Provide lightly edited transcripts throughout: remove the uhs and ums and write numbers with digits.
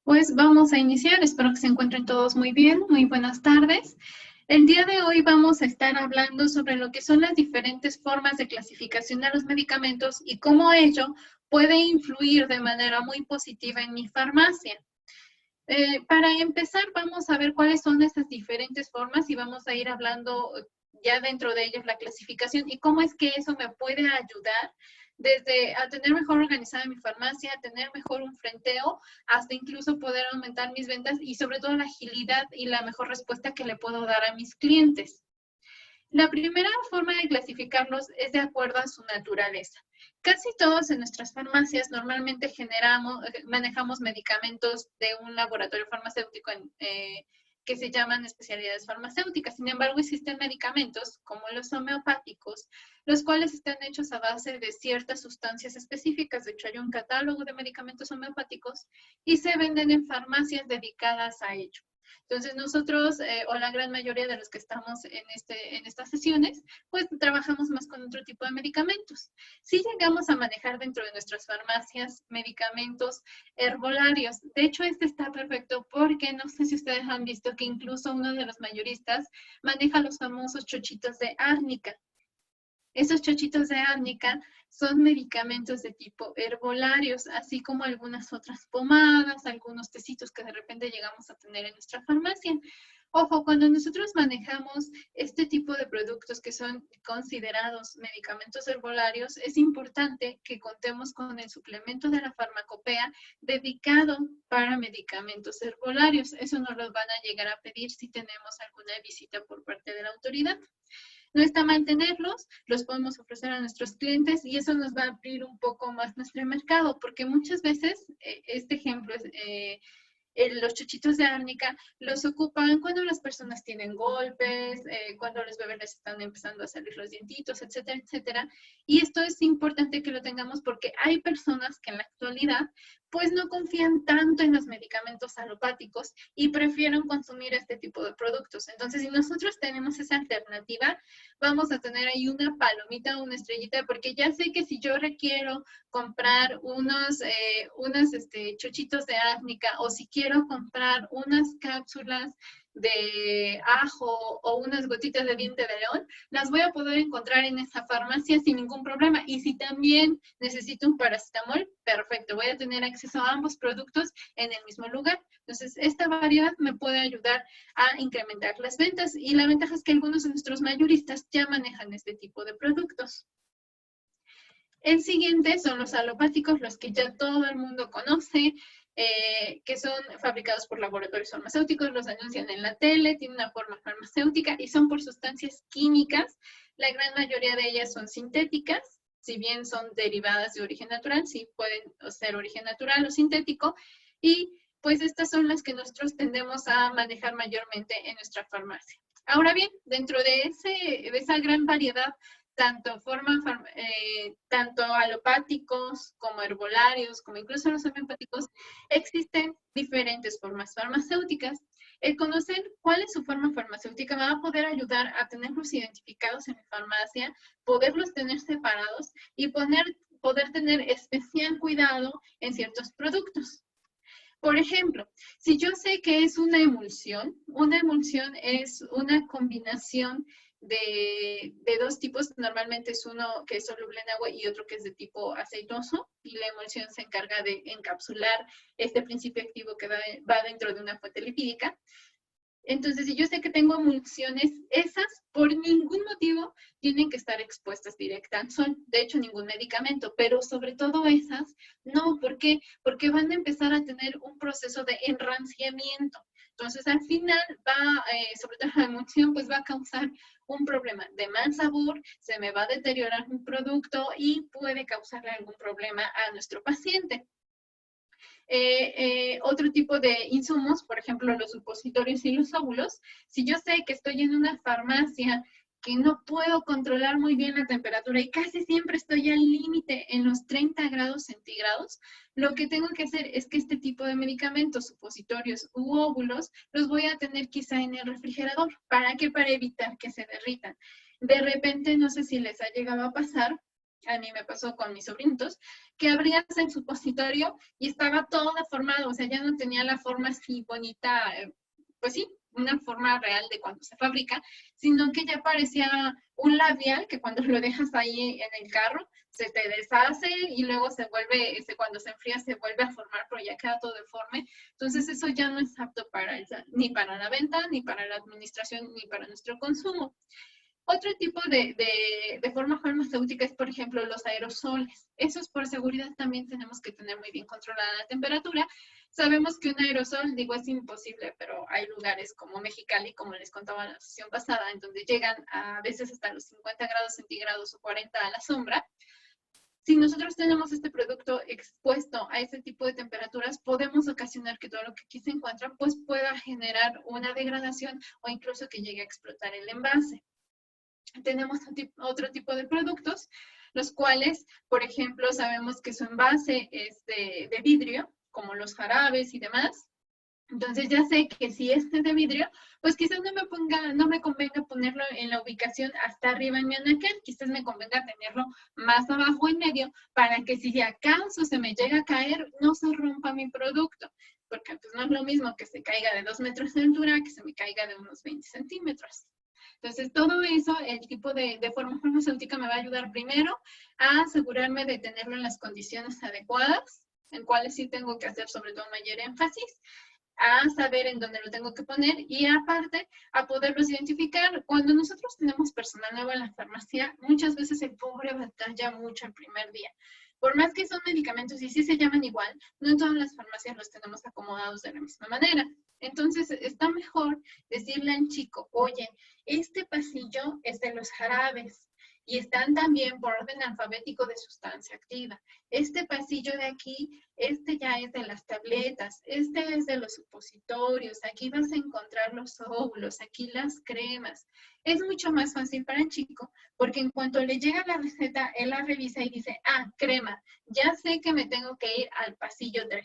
Pues vamos a iniciar, espero que se encuentren todos muy bien, muy buenas tardes. El día de hoy vamos a estar hablando sobre lo que son las diferentes formas de clasificación de los medicamentos y cómo ello puede influir de manera muy positiva en mi farmacia. Para empezar, vamos a ver cuáles son esas diferentes formas y vamos a ir hablando ya dentro de ellos la clasificación y cómo es que eso me puede ayudar desde a tener mejor organizada mi farmacia, a tener mejor un frenteo, hasta incluso poder aumentar mis ventas y sobre todo la agilidad y la mejor respuesta que le puedo dar a mis clientes. La primera forma de clasificarlos es de acuerdo a su naturaleza. Casi todos en nuestras farmacias normalmente manejamos medicamentos de un laboratorio farmacéutico que se llaman especialidades farmacéuticas. Sin embargo, existen medicamentos como los homeopáticos, los cuales están hechos a base de ciertas sustancias específicas. De hecho, hay un catálogo de medicamentos homeopáticos y se venden en farmacias dedicadas a ello. Entonces nosotros, o la gran mayoría de los que estamos en estas sesiones, pues trabajamos más con otro tipo de medicamentos. Sí llegamos a manejar dentro de nuestras farmacias medicamentos herbolarios. De hecho, este está perfecto porque no sé si ustedes han visto que incluso uno de los mayoristas maneja los famosos chochitos de árnica. Esos chochitos de árnica son medicamentos de tipo herbolarios, así como algunas otras pomadas, algunos tecitos que de repente llegamos a tener en nuestra farmacia. Ojo, cuando nosotros manejamos este tipo de productos que son considerados medicamentos herbolarios, es importante que contemos con el suplemento de la farmacopea dedicado para medicamentos herbolarios. Eso nos lo van a llegar a pedir si tenemos alguna visita por parte de la autoridad. No está mal tenerlos, los podemos ofrecer a nuestros clientes y eso nos va a abrir un poco más nuestro mercado, porque muchas veces, este ejemplo es, los chuchitos de árnica los ocupan cuando las personas tienen golpes, cuando los bebés les están empezando a salir los dientitos, etcétera, etcétera. Y esto es importante que lo tengamos porque hay personas que en la actualidad pues no confían tanto en los medicamentos alopáticos y prefieren consumir este tipo de productos. Entonces, si nosotros tenemos esa alternativa, vamos a tener ahí una palomita o una estrellita, porque ya sé que si yo requiero comprar unos chochitos de árnica o si quiero comprar unas cápsulas de ajo o unas gotitas de diente de león, las voy a poder encontrar en esa farmacia sin ningún problema. Y si también necesito un paracetamol, perfecto, voy a tener acceso a ambos productos en el mismo lugar. Entonces, esta variedad me puede ayudar a incrementar las ventas y la ventaja es que algunos de nuestros mayoristas ya manejan este tipo de productos. El siguiente son los alopáticos, los que ya todo el mundo conoce, que son fabricados por laboratorios farmacéuticos, los anuncian en la tele, tienen una forma farmacéutica y son por sustancias químicas. La gran mayoría de ellas son sintéticas, si bien son derivadas de origen natural, sí pueden ser origen natural o sintético, y pues estas son las que nosotros tendemos a manejar mayormente en nuestra farmacia. Ahora bien, dentro de esa gran variedad tanto alopáticos como herbolarios, como incluso los homeopáticos, existen diferentes formas farmacéuticas. El conocer cuál es su forma farmacéutica me va a poder ayudar a tenerlos identificados en mi farmacia, poderlos tener separados y poder tener especial cuidado en ciertos productos. Por ejemplo, si yo sé que es una emulsión es una combinación de dos tipos. Normalmente es uno que es soluble en agua y otro que es de tipo aceitoso. Y la emulsión se encarga de encapsular este principio activo que va dentro de una fuente lipídica. Entonces, si yo sé que tengo emulsiones, esas por ningún motivo tienen que estar expuestas directa al sol. De hecho, ningún medicamento, pero sobre todo esas, no. ¿Por qué? Porque van a empezar a tener un proceso de enranciamiento. Entonces, al final sobre todo la emulsión, pues va a causar un problema de mal sabor, se me va a deteriorar un producto y puede causarle algún problema a nuestro paciente. Otro tipo de insumos, por ejemplo, los supositorios y los óvulos. Si yo sé que estoy en una farmacia que no puedo controlar muy bien la temperatura y casi siempre estoy al límite en los 30 grados centígrados, lo que tengo que hacer es que este tipo de medicamentos, supositorios u óvulos, los voy a tener quizá en el refrigerador. ¿Para qué? Para evitar que se derritan. De repente, no sé si les ha llegado a pasar, a mí me pasó con mis sobrinitos, que abrías el supositorio y estaba todo deformado, o sea, ya no tenía la forma así bonita, pues sí, una forma real de cuando se fabrica, sino que ya parecía un labial que cuando lo dejas ahí en el carro se te deshace y luego se vuelve, cuando se enfría se vuelve a formar, pero ya queda todo deforme. Entonces eso ya no es apto para ni para la venta, ni para la administración, ni para nuestro consumo. Otro tipo de forma farmacéutica es, por ejemplo, los aerosoles. Esos por seguridad también tenemos que tener muy bien controlada la temperatura. Sabemos que un aerosol, digo, es imposible, pero hay lugares como Mexicali, como les contaba en la sesión pasada, en donde llegan a veces hasta los 50 grados centígrados o 40 a la sombra. Si nosotros tenemos este producto expuesto a ese tipo de temperaturas, podemos ocasionar que todo lo que aquí se encuentra pues pueda generar una degradación o incluso que llegue a explotar el envase. Tenemos otro tipo de productos, los cuales, por ejemplo, sabemos que su envase es de vidrio, como los jarabes y demás. Entonces ya sé que si este es de vidrio, pues quizás no me convenga ponerlo en la ubicación hasta arriba en mi anaquel, quizás me convenga tenerlo más abajo en medio para que si acaso se me llega a caer, no se rompa mi producto, porque pues no es lo mismo que se caiga de 2 metros de altura que se me caiga de unos 20 centímetros. Entonces, todo eso, el tipo de forma farmacéutica me va a ayudar primero a asegurarme de tenerlo en las condiciones adecuadas, en cuales sí tengo que hacer sobre todo mayor énfasis, a saber en dónde lo tengo que poner y aparte a poderlos identificar. Cuando nosotros tenemos personal nuevo en la farmacia, muchas veces el pobre batalla mucho el primer día. Por más que son medicamentos y sí se llaman igual, no en todas las farmacias los tenemos acomodados de la misma manera. Entonces, está mejor decirle al chico, oye, este pasillo es de los jarabes y están también por orden alfabético de sustancia activa. Este pasillo de aquí, este ya es de las tabletas, este es de los supositorios, aquí vas a encontrar los óvulos, aquí las cremas. Es mucho más fácil para el chico porque en cuanto le llega la receta, él la revisa y dice, ah, crema, ya sé que me tengo que ir al pasillo 3.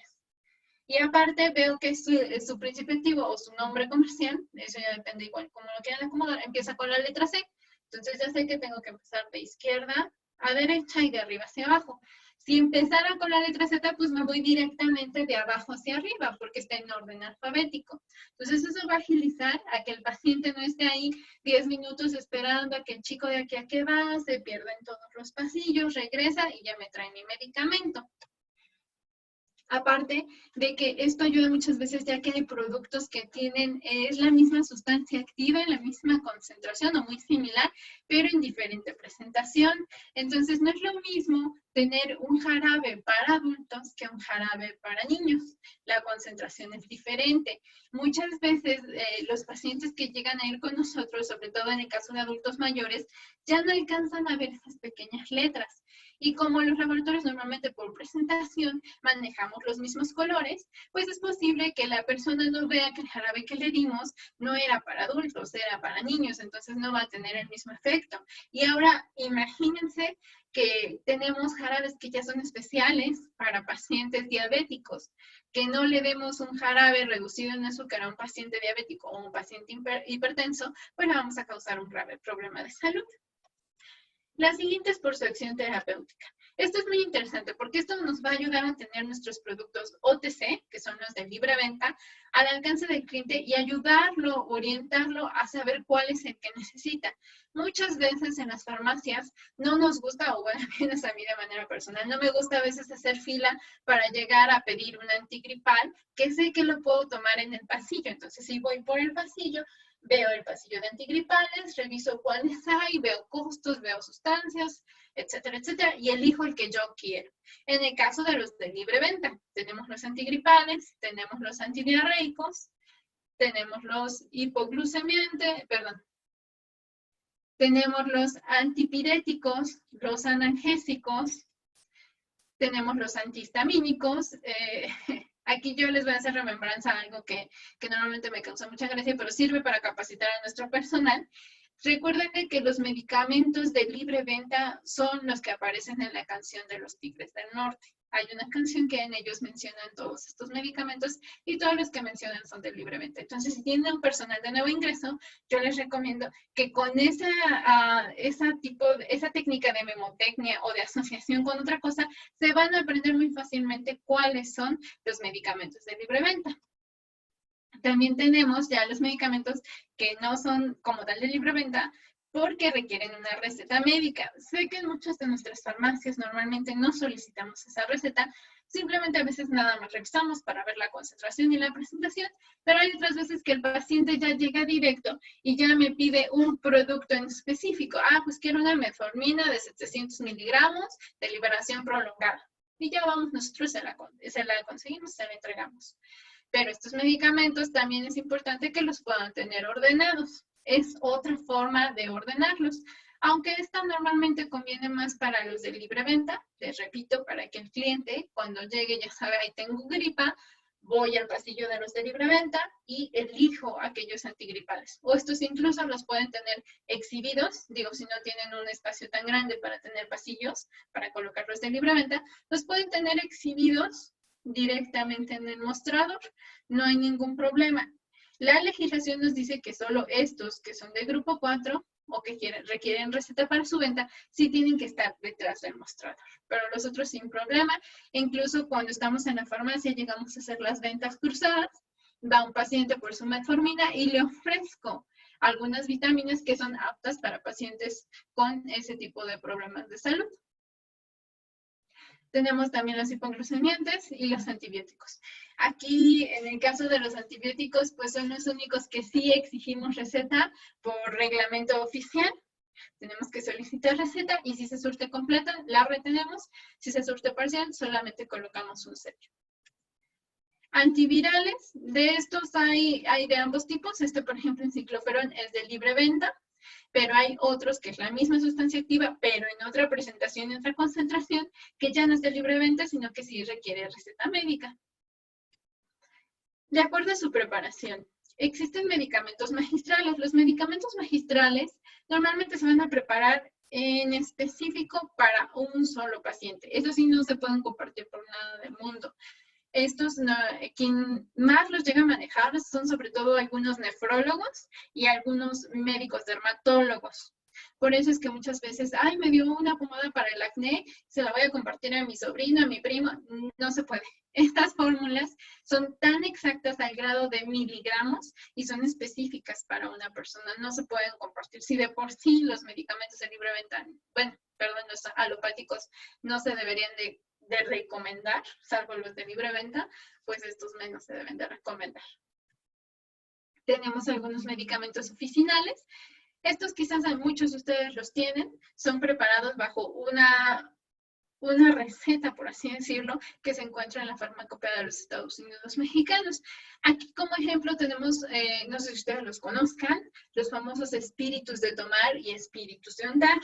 Y aparte veo que su principio activo o su nombre comercial, eso ya depende igual cómo lo quieran acomodar, empieza con la letra C. Entonces ya sé que tengo que empezar de izquierda a derecha y de arriba hacia abajo. Si empezara con la letra Z, pues me voy directamente de abajo hacia arriba, porque está en orden alfabético. Entonces eso va a agilizar a que el paciente no esté ahí 10 minutos esperando a que el chico de aquí a que va, se pierda en todos los pasillos, regresa y ya me trae mi medicamento. Aparte de que esto ayuda muchas veces ya que hay productos que tienen, es la misma sustancia activa, la misma concentración o muy similar, pero en diferente presentación. Entonces no es lo mismo tener un jarabe para adultos que un jarabe para niños. La concentración es diferente. Muchas veces los pacientes que llegan a ir con nosotros, sobre todo en el caso de adultos mayores, ya no alcanzan a ver esas pequeñas letras. Y como los laboratorios normalmente por presentación manejamos los mismos colores, pues es posible que la persona no vea que el jarabe que le dimos no era para adultos, era para niños, entonces no va a tener el mismo efecto. Y ahora imagínense que tenemos jarabes que ya son especiales para pacientes diabéticos, que no le demos un jarabe reducido en azúcar a un paciente diabético o un paciente hipertenso, pues le vamos a causar un grave problema de salud. La siguiente es por su acción terapéutica. Esto es muy interesante porque esto nos va a ayudar a tener nuestros productos OTC, que son los de libre venta, al alcance del cliente y ayudarlo, orientarlo a saber cuál es el que necesita. Muchas veces en las farmacias no nos gusta, o bueno, al menos a mí de manera personal, no me gusta a veces hacer fila para llegar a pedir un antigripal, que sé que lo puedo tomar en el pasillo. Entonces, si voy por el pasillo, veo el pasillo de antigripales, reviso cuáles hay, veo costos, veo sustancias, etcétera, etcétera, y elijo el que yo quiero. En el caso de los de libre venta, tenemos los antigripales, tenemos los antidiarreicos, tenemos los hipoglucemiantes, perdón, tenemos los antipiréticos, los analgésicos, tenemos los antihistamínicos. Aquí yo les voy a hacer remembranza a algo que normalmente me causa mucha gracia, pero sirve para capacitar a nuestro personal. Recuerden que los medicamentos de libre venta son los que aparecen en la canción de los Tigres del Norte. hay una canción que en ellos mencionan todos estos medicamentos y todos los que mencionan son de libre venta. Entonces, si tienen un personal de nuevo ingreso, yo les recomiendo que con esa técnica de memotecnia o de asociación con otra cosa, se van a aprender muy fácilmente cuáles son los medicamentos de libre venta. También tenemos ya los medicamentos que no son como tal de libre venta, porque requieren una receta médica. Sé que en muchas de nuestras farmacias normalmente no solicitamos esa receta, simplemente a veces nada más revisamos para ver la concentración y la presentación, pero hay otras veces que el paciente ya llega directo y ya me pide un producto en específico. Pues quiero una metformina de 700 miligramos de liberación prolongada. Y ya vamos nosotros, se la conseguimos, se la entregamos. Pero estos medicamentos también es importante que los puedan tener ordenados. Es otra forma de ordenarlos, aunque esta normalmente conviene más para los de libre venta. Les repito, para que el cliente cuando llegue ya sabe, ahí tengo gripa, voy al pasillo de los de libre venta y elijo aquellos antigripales. O estos incluso los pueden tener exhibidos, digo, si no tienen un espacio tan grande para tener pasillos, para colocarlos de libre venta, los pueden tener exhibidos directamente en el mostrador. No hay ningún problema. La legislación nos dice que solo estos que son de grupo 4 o que requieren receta para su venta, sí tienen que estar detrás del mostrador. Pero los otros sin problema. Incluso cuando estamos en la farmacia llegamos a hacer las ventas cruzadas. Va un paciente por su metformina y le ofrezco algunas vitaminas que son aptas para pacientes con ese tipo de problemas de salud. Tenemos también los hipoglucemiantes y los antibióticos. Aquí, en el caso de los antibióticos, pues son los únicos que sí exigimos receta por reglamento oficial. Tenemos que solicitar receta y si se surte completa, la retenemos. Si se surte parcial, solamente colocamos un sello. Antivirales, de estos hay de ambos tipos. Este, por ejemplo, encicloferón es de libre venta, pero hay otros que es la misma sustancia activa, pero en otra presentación y otra concentración, que ya no es de libre venta, sino que sí requiere receta médica. De acuerdo a su preparación, existen medicamentos magistrales. Los medicamentos magistrales normalmente se van a preparar en específico para un solo paciente. Eso sí no se pueden compartir por nada del mundo. Estos, quien más los llega a manejar son sobre todo algunos nefrólogos y algunos médicos dermatólogos. Por eso es que muchas veces, me dio una pomada para el acné, se la voy a compartir a mi sobrino, a mi primo. No se puede. Estas fórmulas son tan exactas al grado de miligramos y son específicas para una persona. No se pueden compartir. Si de por sí los medicamentos de libre venta, los alopáticos no se deberían de recomendar, salvo los de libre venta, pues estos menos se deben de recomendar. Tenemos algunos medicamentos oficinales. Estos quizás muchos de ustedes los tienen, son preparados bajo una receta, por así decirlo, que se encuentra en la farmacopea de los Estados Unidos mexicanos. Aquí como ejemplo tenemos, no sé si ustedes los conozcan, los famosos espíritus de tomar y espíritus de ondar.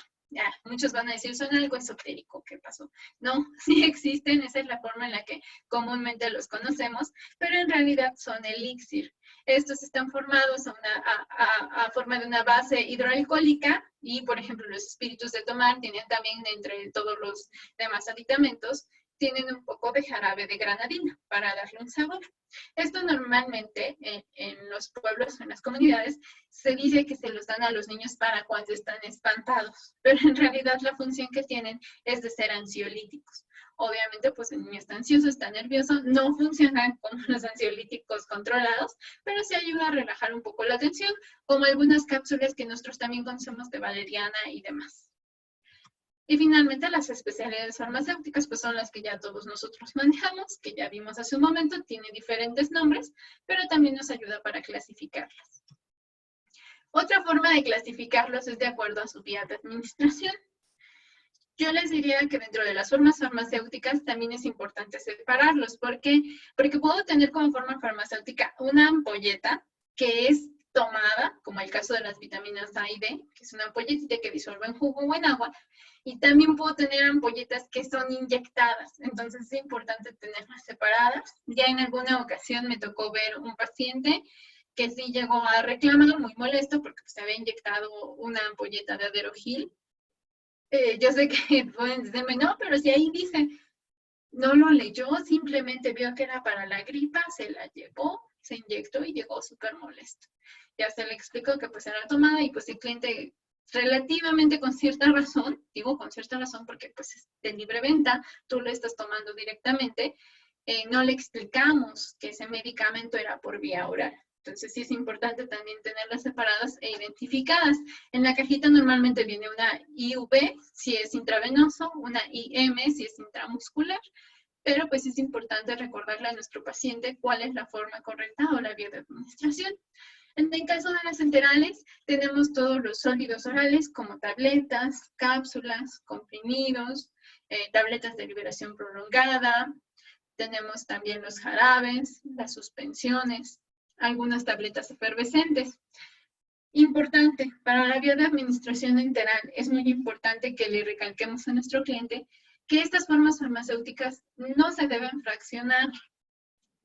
Muchos van a decir, son algo esotérico, ¿qué pasó? No, sí existen, esa es la forma en la que comúnmente los conocemos, pero en realidad son elixir. Estos están formados a forma de una base hidroalcohólica y, por ejemplo, los espíritus de tomar tienen también, entre todos los demás aditamentos, tienen un poco de jarabe de granadina para darle un sabor. Esto normalmente en los pueblos, en las comunidades, se dice que se los dan a los niños para cuando están espantados, pero en realidad la función que tienen es de ser ansiolíticos. Obviamente, pues el niño está ansioso, está nervioso, no funcionan como los ansiolíticos controlados, pero sí ayuda a relajar un poco la tensión, como algunas cápsulas que nosotros también conocemos de valeriana y demás. Y finalmente las especialidades farmacéuticas, pues son las que ya todos nosotros manejamos, que ya vimos hace un momento, tiene diferentes nombres, pero también nos ayuda para clasificarlas. Otra forma de clasificarlos es de acuerdo a su vía de administración. Yo les diría que dentro de las formas farmacéuticas también es importante separarlos. ¿Por qué? Porque puedo tener como forma farmacéutica una ampolleta que es tomada, como el caso de las vitaminas A y D, que es una ampolletita que disuelve en jugo o en agua, y también puedo tener ampolletas que son inyectadas, entonces es importante tenerlas separadas. Ya en alguna ocasión me tocó ver un paciente que sí llegó a reclamar, muy molesto, porque se había inyectado una ampolleta de Aderogil. Yo sé que pueden decirme, no, pero si ahí dice, no lo leyó, simplemente vio que era para la gripa, se la llevó, se inyectó y llegó súper molesto. Ya se le explicó que pues era tomada y pues el cliente relativamente con cierta razón, digo con cierta razón porque pues es de libre venta, tú lo estás tomando directamente, no le explicamos que ese medicamento era por vía oral. Entonces sí es importante también tenerlas separadas e identificadas. En la cajita normalmente viene una IV si es intravenoso, una IM si es intramuscular, pero pues es importante recordarle a nuestro paciente cuál es la forma correcta o la vía de administración. En el caso de las enterales, tenemos todos los sólidos orales como tabletas, cápsulas, comprimidos, tabletas de liberación prolongada, tenemos también los jarabes, las suspensiones, algunas tabletas efervescentes. Importante, para la vía de administración enteral es muy importante que le recalquemos a nuestro cliente que estas formas farmacéuticas no se deben fraccionar,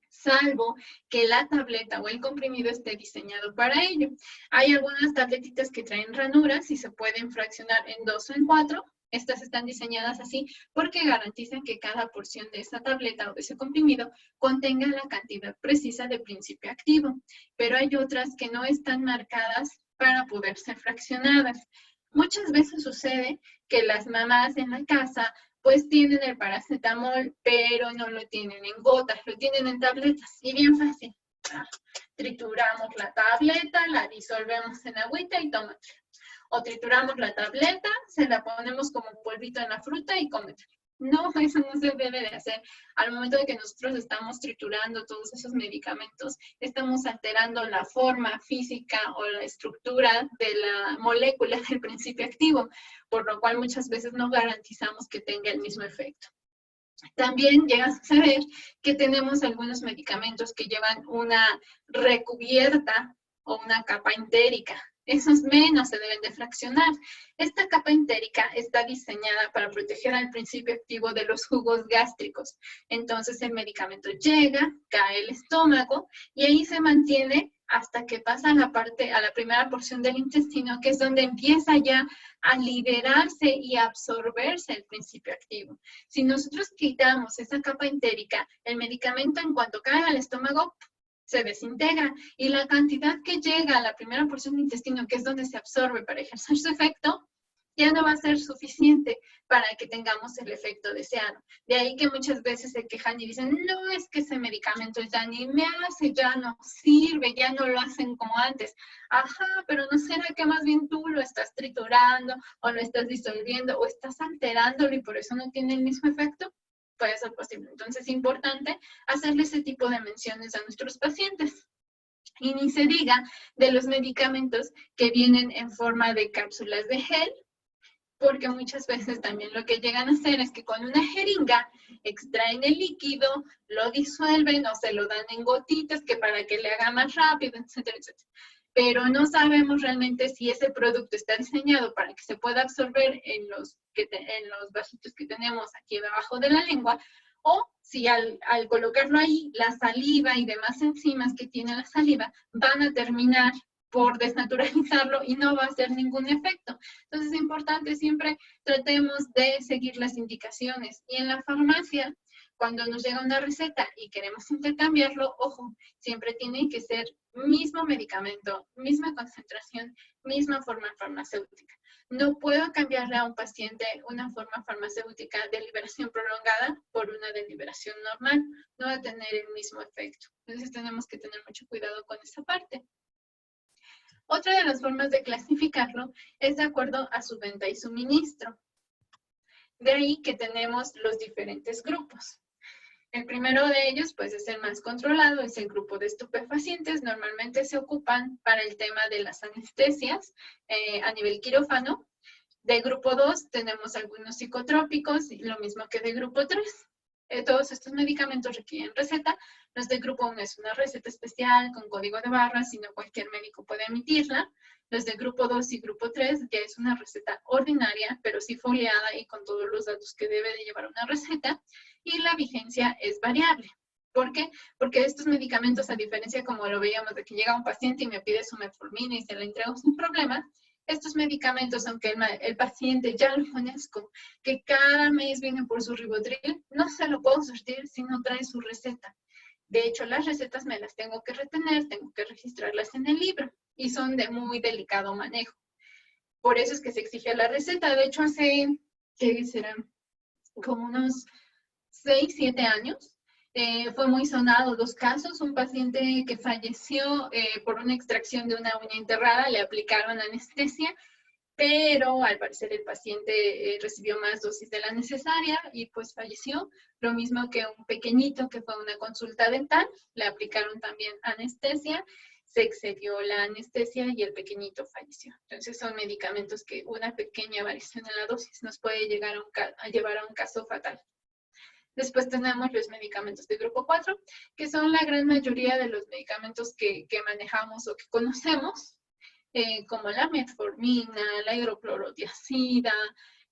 salvo que la tableta o el comprimido esté diseñado para ello. Hay algunas tabletitas que traen ranuras y se pueden fraccionar en 2 o en 4. Estas están diseñadas así porque garantizan que cada porción de esa tableta o de ese comprimido contenga la cantidad precisa de principio activo. Pero hay otras que no están marcadas para poder ser fraccionadas. Muchas veces sucede que las mamás en la casa pues tienen el paracetamol, pero no lo tienen en gotas, lo tienen en tabletas. Y bien fácil. Trituramos la tableta, la disolvemos en agüita y tómatela. O trituramos la tableta, se la ponemos como polvito en la fruta y cómetela. No, eso no se debe de hacer. Al momento de que nosotros estamos triturando todos esos medicamentos, estamos alterando la forma física o la estructura de la molécula del principio activo, por lo cual muchas veces no garantizamos que tenga el mismo efecto. También llega a saber que tenemos algunos medicamentos que llevan una recubierta o una capa entérica. Esos menos se deben de fraccionar. Esta capa entérica está diseñada para proteger al principio activo de los jugos gástricos. Entonces el medicamento llega, cae el estómago y ahí se mantiene hasta que pasa a la primera porción del intestino, que es donde empieza ya a liberarse y a absorberse el principio activo. Si nosotros quitamos esa capa entérica, el medicamento en cuanto cae al estómago, se desintegra y la cantidad que llega a la primera porción del intestino, que es donde se absorbe para ejercer su efecto, ya no va a ser suficiente para que tengamos el efecto deseado. De ahí que muchas veces se quejan y dicen, no, es que ese medicamento ya ni me hace, ya no sirve, ya no lo hacen como antes. Ajá, pero ¿no será que más bien tú lo estás triturando o lo estás disolviendo o estás alterándolo y por eso no tiene el mismo efecto? Puede ser posible. Entonces es importante hacerle ese tipo de menciones a nuestros pacientes. Y ni se diga de los medicamentos que vienen en forma de cápsulas de gel, porque muchas veces también lo que llegan a hacer es que con una jeringa extraen el líquido, lo disuelven o se lo dan en gotitas que para que le haga más rápido, etcétera, etcétera. Pero no sabemos realmente si ese producto está diseñado para que se pueda absorber en los vasitos que tenemos aquí debajo de la lengua, o si al colocarlo ahí, la saliva y demás enzimas que tiene la saliva van a terminar por desnaturalizarlo y no va a hacer ningún efecto. Entonces es importante siempre tratemos de seguir las indicaciones. Y en la farmacia, cuando nos llega una receta y queremos intercambiarlo, ojo, siempre tiene que ser mismo medicamento, misma concentración, misma forma farmacéutica. No puedo cambiarle a un paciente una forma farmacéutica de liberación prolongada por una de liberación normal. No va a tener el mismo efecto. Entonces tenemos que tener mucho cuidado con esa parte. Otra de las formas de clasificarlo es de acuerdo a su venta y suministro. De ahí que tenemos los diferentes grupos. El primero de ellos, pues, es el más controlado, es el grupo de estupefacientes. Normalmente se ocupan para el tema de las anestesias a nivel quirófano. De grupo 2 tenemos algunos psicotrópicos, lo mismo que de grupo 3. Todos estos medicamentos requieren receta. Los de grupo 1 es una receta especial con código de barras, si no cualquier médico puede emitirla. Los de grupo 2 y grupo 3 ya es una receta ordinaria, pero sí foliada y con todos los datos que debe de llevar una receta. Y la vigencia es variable. ¿Por qué? Porque estos medicamentos, a diferencia como lo veíamos de que llega un paciente y me pide su metformina y se la entrego sin problema, estos medicamentos, aunque el paciente ya lo conozco, que cada mes viene por su Rivotril, no se lo puedo surtir si no trae su receta. De hecho, las recetas me las tengo que retener, tengo que registrarlas en el libro y son de muy delicado manejo. Por eso es que se exige la receta. De hecho, hace, ¿qué serán? Como unos 6, 7 años, fue muy sonado 2 casos. Un paciente que falleció por una extracción de una uña enterrada, le aplicaron anestesia, pero al parecer el paciente recibió más dosis de la necesaria y pues falleció. Lo mismo que un pequeñito que fue a una consulta dental, le aplicaron también anestesia, se excedió la anestesia y el pequeñito falleció. Entonces son medicamentos que una pequeña variación en la dosis nos puede llegar a llevar a un caso fatal. Después tenemos los medicamentos de grupo 4, que son la gran mayoría de los medicamentos que manejamos o que conocemos, como la metformina, la hidroclorotiazida,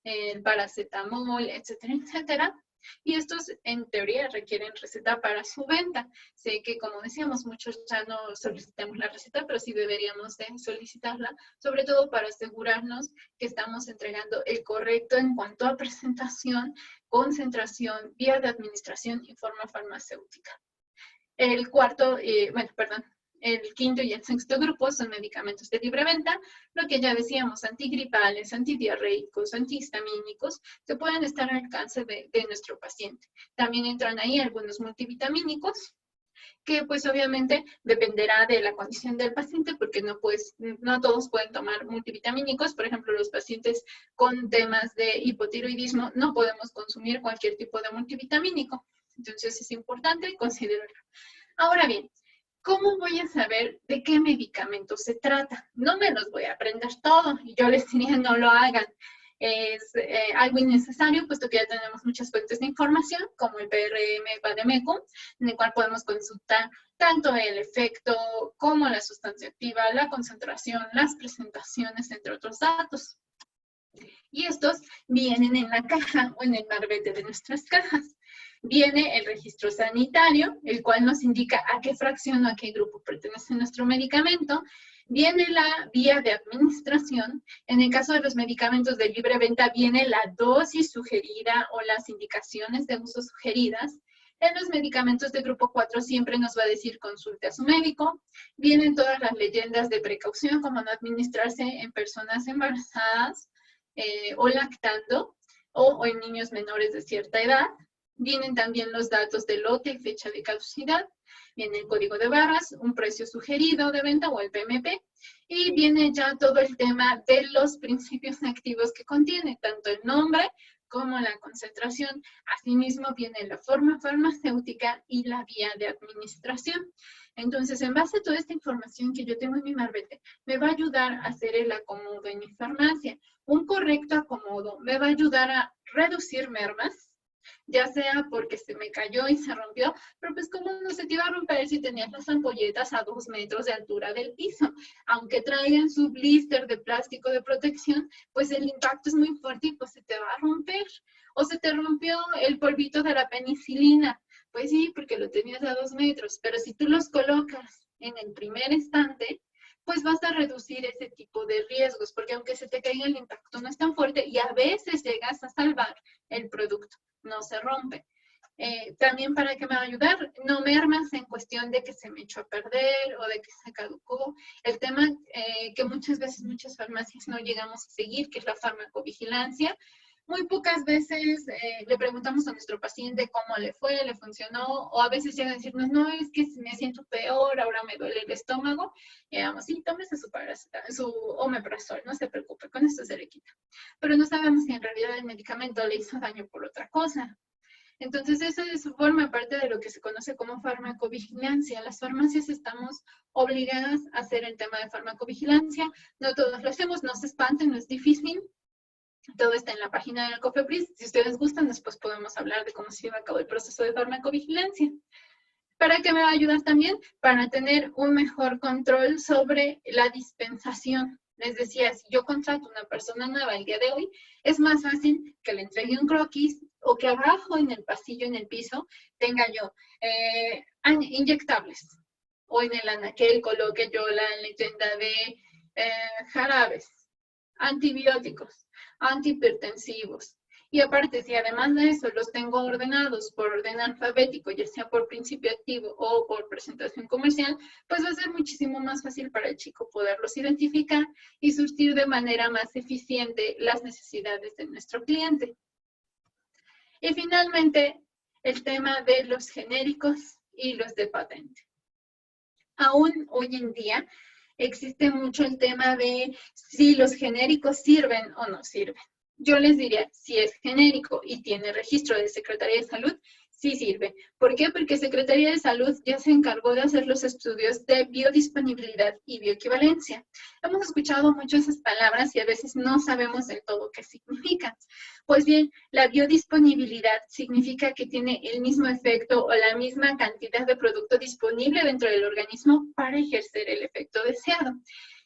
el paracetamol, etcétera, etcétera. Y estos, en teoría, requieren receta para su venta. Sé que, como decíamos, muchos ya no solicitamos la receta, pero sí deberíamos de solicitarla, sobre todo para asegurarnos que estamos entregando el correcto en cuanto a presentación, concentración, vía de administración y forma farmacéutica. El cuarto, el quinto y el sexto grupo son medicamentos de libre venta, lo que ya decíamos, antigripales, antidiarreicos, antihistamínicos, que pueden estar al alcance de nuestro paciente. También entran ahí algunos multivitamínicos, que pues obviamente dependerá de la condición del paciente, porque no todos pueden tomar multivitamínicos. Por ejemplo, los pacientes con temas de hipotiroidismo no podemos consumir cualquier tipo de multivitamínico. Entonces es importante considerarlo. Ahora bien, ¿cómo voy a saber de qué medicamento se trata? No me los voy a aprender todo y yo les diría no lo hagan. Es algo innecesario, puesto que ya tenemos muchas fuentes de información, como el PRM-Vademecum, en el cual podemos consultar tanto el efecto como la sustancia activa, la concentración, las presentaciones, entre otros datos. Y estos vienen en la caja o en el marbete de nuestras cajas. Viene el registro sanitario, el cual nos indica a qué fracción o a qué grupo pertenece nuestro medicamento. Viene la vía de administración. En el caso de los medicamentos de libre venta, viene la dosis sugerida o las indicaciones de uso sugeridas. En los medicamentos de grupo 4 siempre nos va a decir consulte a su médico. Vienen todas las leyendas de precaución, como no administrarse en personas embarazadas o lactando o en niños menores de cierta edad. Vienen también los datos de lote y fecha de caducidad. Viene el código de barras, un precio sugerido de venta o el PMP. Y viene ya todo el tema de los principios activos que contiene, tanto el nombre como la concentración. Asimismo viene la forma farmacéutica y la vía de administración. Entonces, en base a toda esta información que yo tengo en mi marbete, me va a ayudar a hacer el acomodo en mi farmacia. Un correcto acomodo me va a ayudar a reducir mermas, ya sea porque se me cayó y se rompió, pero pues cómo no se te iba a romper si tenías las ampolletas a 2 metros de altura del piso. Aunque traigan su blister de plástico de protección, pues el impacto es muy fuerte y pues se te va a romper. O se te rompió el polvito de la penicilina, pues sí, porque lo tenías a 2 metros, pero si tú los colocas en el primer estante, pues vas a reducir ese tipo de riesgos, porque aunque se te caiga el impacto no es tan fuerte y a veces llegas a salvar el producto, no se rompe. También para que me va a ayudar, no mermas en cuestión de que se me echó a perder o de que se caducó. El tema que muchas veces muchas farmacias no llegamos a seguir, que es la farmacovigilancia. Muy pocas veces le preguntamos a nuestro paciente cómo le fue, le funcionó, o a veces llegan a decirnos, no, es que me siento peor, ahora me duele el estómago. Y vamos, sí, tómese su omeprazol, no se preocupe, con esto se le quita. Pero no sabemos si en realidad el medicamento le hizo daño por otra cosa. Entonces, eso forma parte de lo que se conoce como farmacovigilancia. Las farmacias estamos obligadas a hacer el tema de farmacovigilancia. No todos lo hacemos, no se espanten, no es difícil. Todo está en la página del COFEPRIS. Si ustedes gustan, después podemos hablar de cómo se lleva a cabo el proceso de farmacovigilancia. ¿Para qué me va a ayudar también? Para tener un mejor control sobre la dispensación. Les decía, si yo contrato a una persona nueva el día de hoy, es más fácil que le entregue un croquis o que abajo en el pasillo, en el piso, tenga yo inyectables. O en el anaquel coloque yo la leyenda de jarabes. antibióticos, antihipertensivos. Y aparte, si además de eso los tengo ordenados por orden alfabético, ya sea por principio activo o por presentación comercial, pues va a ser muchísimo más fácil para el chico poderlos identificar y surtir de manera más eficiente las necesidades de nuestro cliente. Y finalmente, el tema de los genéricos y los de patente. Aún hoy en día existe mucho el tema de si los genéricos sirven o no sirven. Yo les diría, si es genérico y tiene registro de Secretaría de Salud, sí sirve. ¿Por qué? Porque Secretaría de Salud ya se encargó de hacer los estudios de biodisponibilidad y bioequivalencia. Hemos escuchado mucho esas palabras y a veces no sabemos del todo qué significan. Pues bien, la biodisponibilidad significa que tiene el mismo efecto o la misma cantidad de producto disponible dentro del organismo para ejercer el efecto deseado.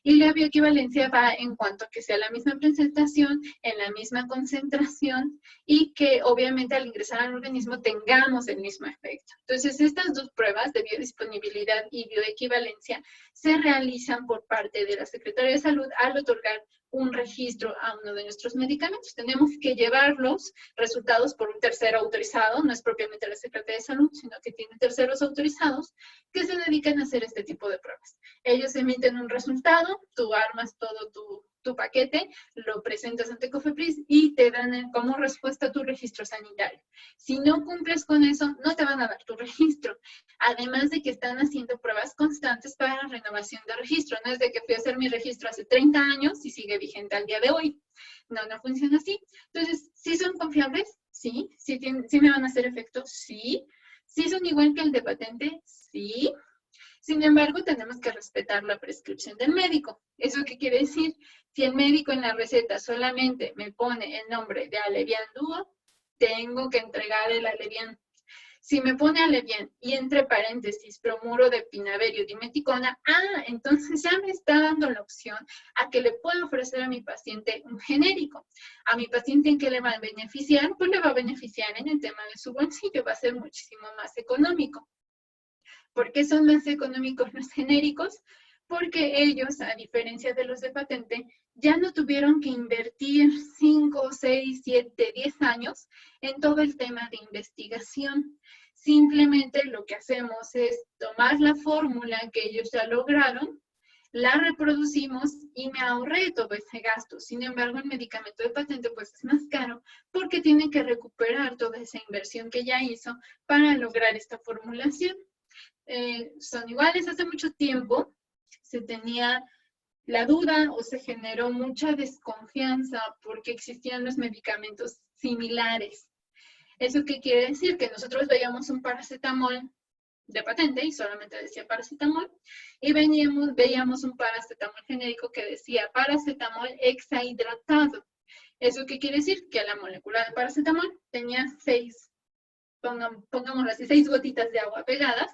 Y la bioequivalencia va en cuanto a que sea la misma presentación, en la misma concentración y que obviamente al ingresar al organismo tengamos el mismo efecto. Entonces, estas dos pruebas de biodisponibilidad y bioequivalencia se realizan por parte de la Secretaría de Salud al otorgar un registro a uno de nuestros medicamentos. Tenemos que llevar los resultados por un tercero autorizado, no es propiamente la Secretaría de Salud, sino que tiene terceros autorizados que se dedican a hacer este tipo de pruebas. Ellos emiten un resultado, tú armas todo tu paquete, lo presentas ante COFEPRIS y te dan como respuesta tu registro sanitario. Si no cumples con eso, no te van a dar tu registro. Además de que están haciendo pruebas constantes para renovación de registro. No es de que fui a hacer mi registro hace 30 años y sigue vigente al día de hoy. No, no funciona así. Entonces, ¿sí son confiables? Sí. ¿Sí me van a hacer efecto? Sí. ¿Sí son igual que el de patente? Sí. Sin embargo, tenemos que respetar la prescripción del médico. ¿Eso qué quiere decir? Si el médico en la receta solamente me pone el nombre de Alevian Duo, tengo que entregar el Alevian. Si me pone Alevian y entre paréntesis bromuro de pinaverio dimeticona, entonces ya me está dando la opción a que le puedo ofrecer a mi paciente un genérico. A mi paciente, ¿en qué le va a beneficiar? Pues le va a beneficiar en el tema de su bolsillo, va a ser muchísimo más económico. ¿Por qué son más económicos los genéricos? Porque ellos, a diferencia de los de patente, ya no tuvieron que invertir 5, 6, 7, 10 años en todo el tema de investigación. Simplemente lo que hacemos es tomar la fórmula que ellos ya lograron, la reproducimos y me ahorré todo ese gasto. Sin embargo, el medicamento de patente pues es más caro porque tiene que recuperar toda esa inversión que ya hizo para lograr esta formulación. Son iguales. Hace mucho tiempo se tenía la duda o se generó mucha desconfianza porque existían los medicamentos similares. ¿Eso qué quiere decir? Que nosotros veíamos un paracetamol de patente y solamente decía paracetamol y veíamos un paracetamol genérico que decía paracetamol hexahidratado. ¿Eso qué quiere decir? Que la molécula de paracetamol tenía 6, pongámoslo así, 6 gotitas de agua pegadas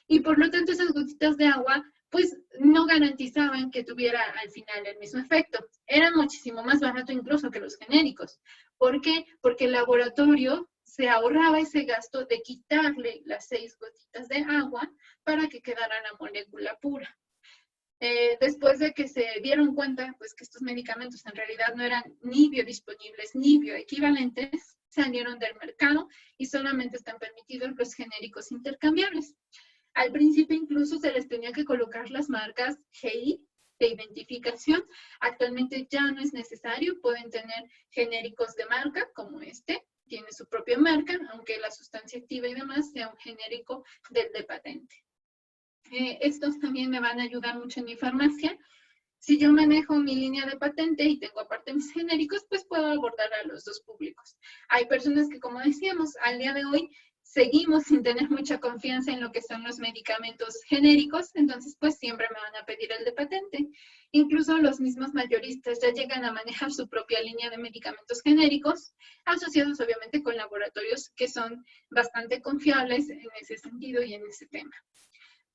y por lo tanto esas gotitas de agua pues no garantizaban que tuviera al final el mismo efecto. Era muchísimo más barato incluso que los genéricos. ¿Por qué? Porque el laboratorio se ahorraba ese gasto de quitarle las 6 gotitas de agua para que quedara la molécula pura. Después de que se dieron cuenta pues, que estos medicamentos en realidad no eran ni biodisponibles ni bioequivalentes, salieron del mercado y solamente están permitidos los genéricos intercambiables. Al principio incluso se les tenía que colocar las marcas GI de identificación. Actualmente ya no es necesario, pueden tener genéricos de marca como este, tiene su propia marca, aunque la sustancia activa y demás sea un genérico del de patente. Estos también me van a ayudar mucho en mi farmacia. Si yo manejo mi línea de patente y tengo aparte mis genéricos, pues puedo abordar a los dos públicos. Hay personas que, como decíamos, al día de hoy seguimos sin tener mucha confianza en lo que son los medicamentos genéricos, entonces pues siempre me van a pedir el de patente. Incluso los mismos mayoristas ya llegan a manejar su propia línea de medicamentos genéricos, asociados obviamente con laboratorios que son bastante confiables en ese sentido y en ese tema.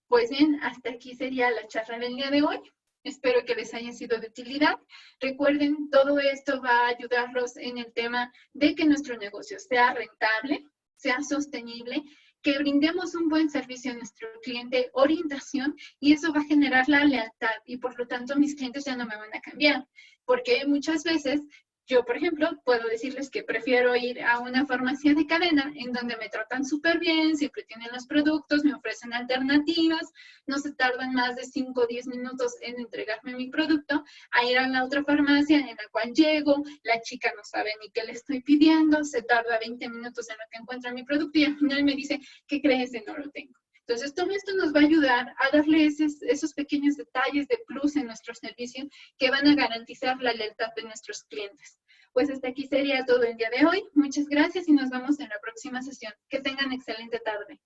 Pues bien, hasta aquí sería la charla del día de hoy. Espero que les haya sido de utilidad. Recuerden, todo esto va a ayudarlos en el tema de que nuestro negocio sea rentable, sea sostenible, que brindemos un buen servicio a nuestro cliente, orientación, y eso va a generar la lealtad y por lo tanto mis clientes ya no me van a cambiar, porque muchas veces yo, por ejemplo, puedo decirles que prefiero ir a una farmacia de cadena en donde me tratan súper bien, siempre tienen los productos, me ofrecen alternativas, no se tardan más de 5 o 10 minutos en entregarme mi producto, a ir a la otra farmacia en la cual llego, la chica no sabe ni qué le estoy pidiendo, se tarda 20 minutos en lo que encuentra mi producto y al final me dice, ¿qué crees? Que no lo tengo. Entonces, todo esto nos va a ayudar a darle esos pequeños detalles de plus en nuestro servicio que van a garantizar la lealtad de nuestros clientes. Pues hasta aquí sería todo el día de hoy. Muchas gracias y nos vemos en la próxima sesión. Que tengan excelente tarde.